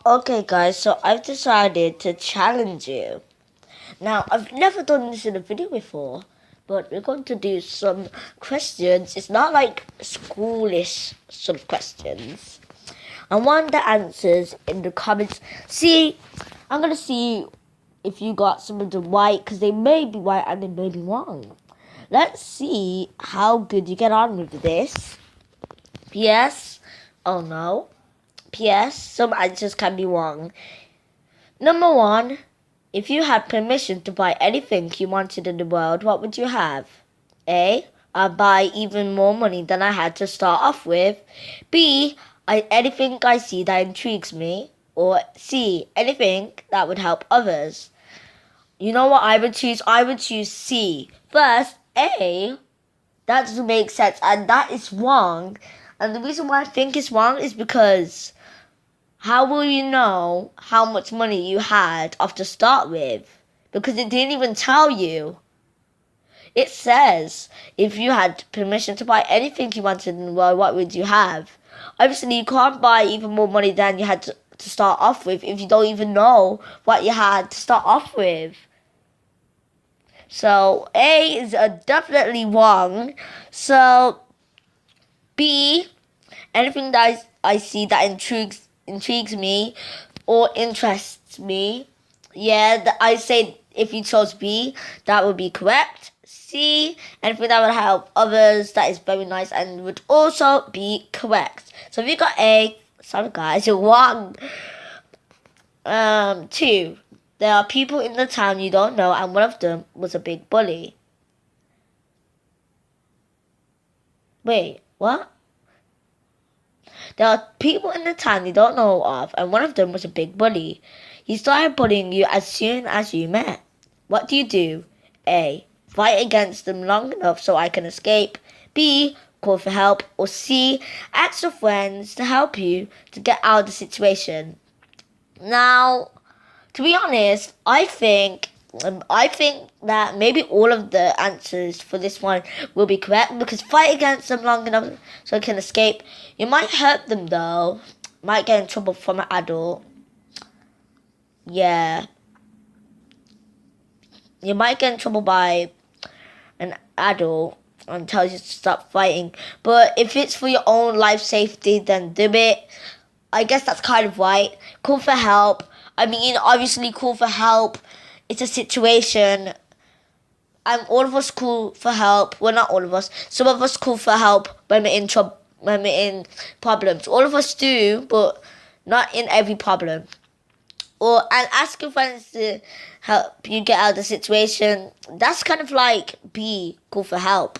Okay, guys, so I've decided to challenge you. Now, I've never done this in a video before, but we're going to do some questions. It's not like schoolish sort of questions. I want the answers in the comments. I'm going to see if you got some of them right, because they may be right and they may be wrong. Let's see how good you get on with this. P.S. Oh no. P.S. Some answers can be wrong. Number 1. If you had permission to buy anything you wanted in the world, what would you have? A. I'd buy even more money than I had to start off with. B. Anything I see that intrigues me. Or C. Anything that would help others. You know what I would choose? I would choose C. First, A. That doesn't make sense, and that is wrong. And the reason why I think it's wrong is because how will you know how much money you had off to start with? Because it didn't even tell you. It says, if you had permission to buy anything you wanted in the world, what would you have? Obviously, you can't buy even more money than you had to start off with if you don't even know what you had to start off with. So, A is definitely wrong. So, B, anything that I see that intrigues me or interests me. Yeah, I say if you chose B, that would be correct. C, anything that would help others, that is very nice and would also be correct. So if you got A, sorry guys, you're wrong. 2, there are people in the town you don't know and one of them was a big bully. Wait, what? There are people in the town you don't know of, and one of them was a big bully. He started bullying you as soon as you met. What do you do? A. Fight against them long enough so I can escape. B. Call for help. Or C. Ask your friends to help you to get out of the situation. Now, to be honest, I think that maybe all of the answers for this one will be correct, because fight against them long enough so it can escape. You might hurt them though. Might get in trouble from an adult. Yeah. You might get in trouble by an adult and tells you to stop fighting. But if it's for your own life safety, then do it. I guess that's kind of right. Call for help. I mean, obviously call for help. It's a situation. And all of us call for help. Well, not all of us. Some of us call for help when we're in trouble, when we're in problems. All of us do, but not in every problem. And ask your friends to help you get out of the situation. That's kind of like B, call for help.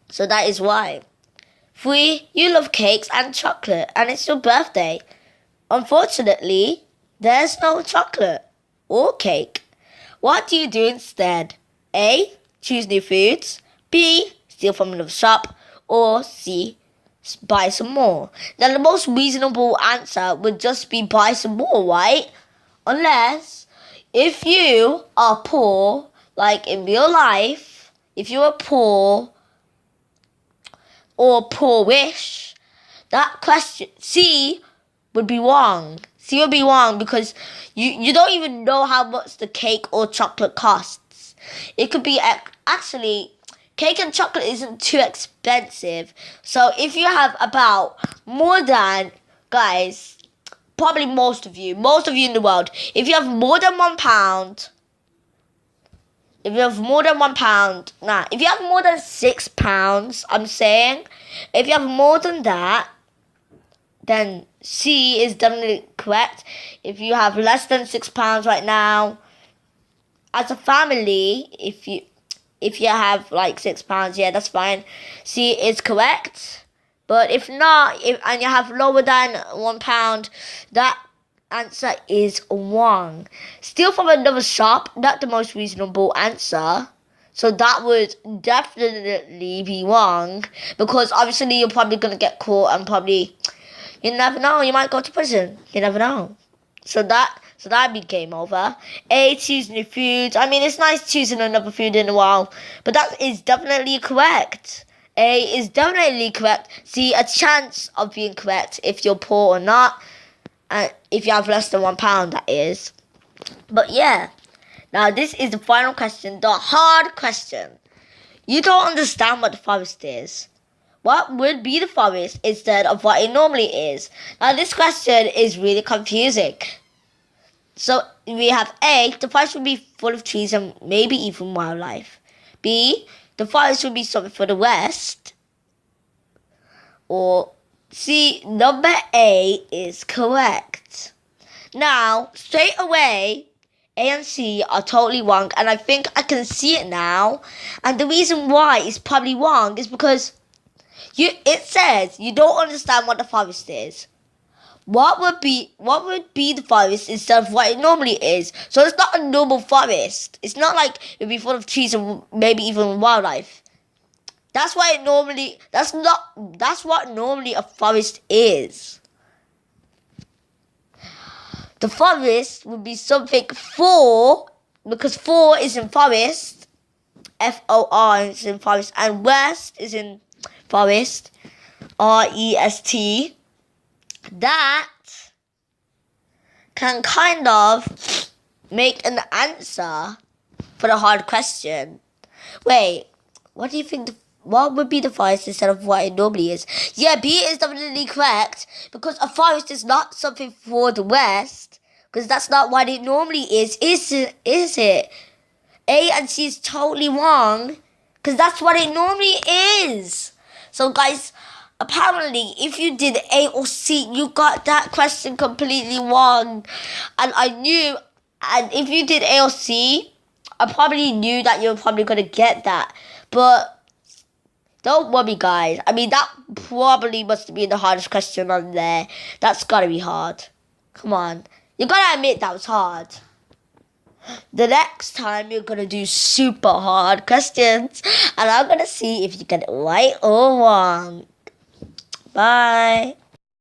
So that is why. 3, you love cakes and chocolate, and it's your birthday. Unfortunately, there's no chocolate or cake. What do you do instead? A, choose new foods. B, steal from another shop. Or C, buy some more. Now, the most reasonable answer would just be buy some more, right? Unless, if you are poor, like in real life, if you are poor or poorish, that question, C, would be wrong. C would be wrong because you don't even know how much the cake or chocolate costs. It could be actually, cake and chocolate isn't too expensive. So if you have about more than, guys, probably most of you in the world, if you have more than £1, if you have more than £1, if you have more than £6, I'm saying, if you have more than that, then C is definitely correct. If you have less than £6 right now, as a family, if you have like £6, yeah, that's fine. C is correct. But if not, and you have lower than £1, that answer is wrong. Steal from another shop, not the most reasonable answer. So that would definitely be wrong, because obviously you're probably gonna get caught and probably, you never know, you might go to prison. You never know. So that'd be game over. A, choose new foods. I mean, it's nice choosing another food in a while, but that is definitely correct. A is definitely correct. C, a chance of being correct if you're poor or not. And if you have less than £1, that is. But yeah. Now this is the final question, the hard question. You don't understand what the forest is. What would be the forest instead of what it normally is? Now this question is really confusing. So we have A, the forest would be full of trees and maybe even wildlife. B, the forest would be something for the West. Or C, number A is correct. Now, straight away, A and C are totally wrong, and I think I can see it now. And the reason why it's probably wrong is because it says you don't understand what the forest is. What would be the forest instead of what it normally is? So it's not a normal forest. It's not like it'd be full of trees and maybe even wildlife. That's what normally a forest is. The forest would be something for, because for is in forest, FOR is in forest, and west is in forest, REST. That can kind of make an answer for the hard question. Wait, what do you think? What would be the forest instead of what it normally is? Yeah, B is definitely correct, because a forest is not something for the West, because that's not what it normally is it? A and C is totally wrong, because that's what it normally is. So guys, apparently if you did A or C, you got that question completely wrong. And if you did A or C, I probably knew that you were probably going to get that. But don't worry, guys. I mean, that probably must have been the hardest question on there. That's got to be hard. Come on. You got to admit that was hard. The next time you're going to do super hard questions, and I'm going to see if you get it right or wrong. Bye.